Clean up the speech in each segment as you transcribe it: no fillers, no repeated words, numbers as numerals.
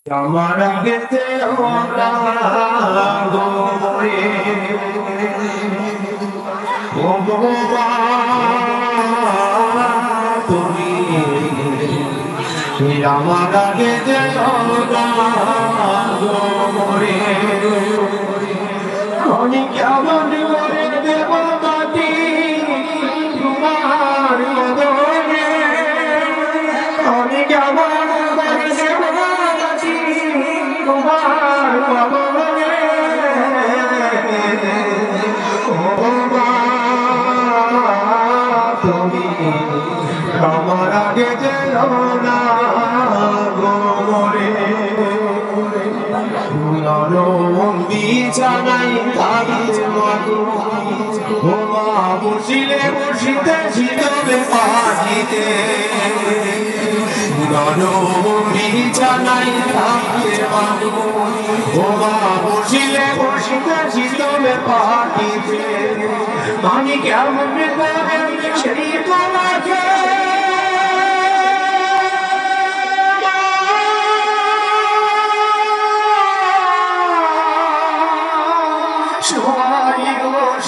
আমার আগেতে ওরা গোরে ও বাবা তুমি আমার আগেতে ওরা গোরে আমি কেমন করে দেব মাটি তোমার বদলে আমি কেমন করে দেব মাটি তোমার বদলে ও মা তুমি আমার আগে যেও না গো মোরে বিছানায় থাকিতে মাগো ও মা বসিলে বসিতে শীতলে পাখিতে বিছানায় থাকিতে মাগো ও মা বসিলে বসিতে শীতলে পাখিতে আমি কেমন করে সেই তোমাকে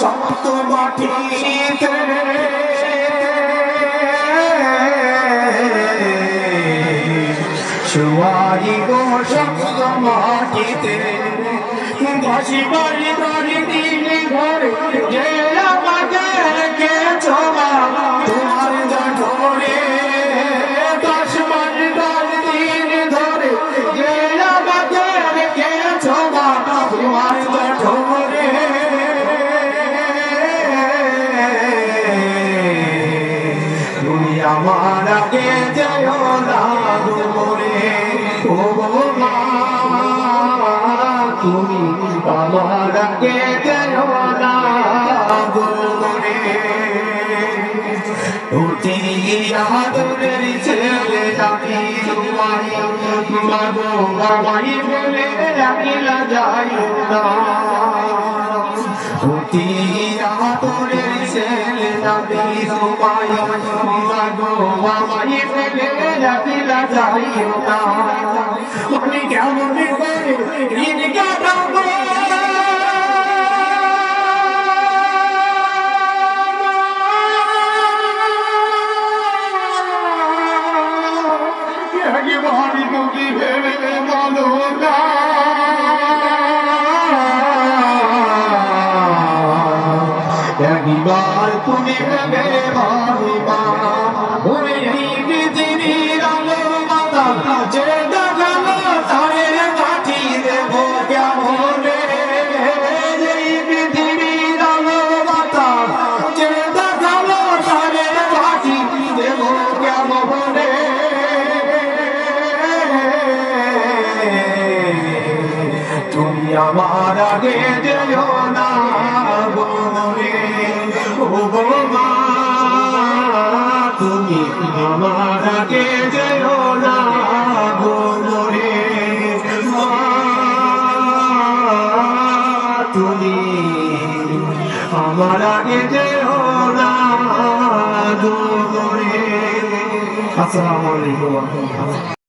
শক্ত মাটিতে শুয়াই গো শক্ত মাটিতে বাসি বাড়ি বাড়ি দিন ঘরে যে আমাকে রেখেছো তোমার জঠরে 10 মাস 10 দিন ধরে যে আমাকে রেখেছো তোমার জঠরে আমার আগে যেও না গো মোরে ও মা তুমি আমার আগে যেও না গো মোরে অতি আদরের ছেলে আমি তোমার মাগো আমায় বলে রাখিলা যাইও না অতি আদরের ছেলে আমি তোমায় মাগো আমায় বলে রাখিলা যাইও না আমি কেমন করে দিন কাটাবো ভারী নদী ভেবে বলো না একবার তুমি ভেবে ভাবিবা ওই পৃথিবীর আলো মাতা যে দেখালো তারে কাটি দেব কেমন এই পৃথিবীর আলো মাতা যে দেখালো তারে কাটি দেব কেমন তুমি আমার আগে যেও না গো মোরে ও মা তুমি আমার আগে যেও না গো মোরে মা তুমি আমার আগে যেও না গো মোরে। আসসালামু আলাইকুম।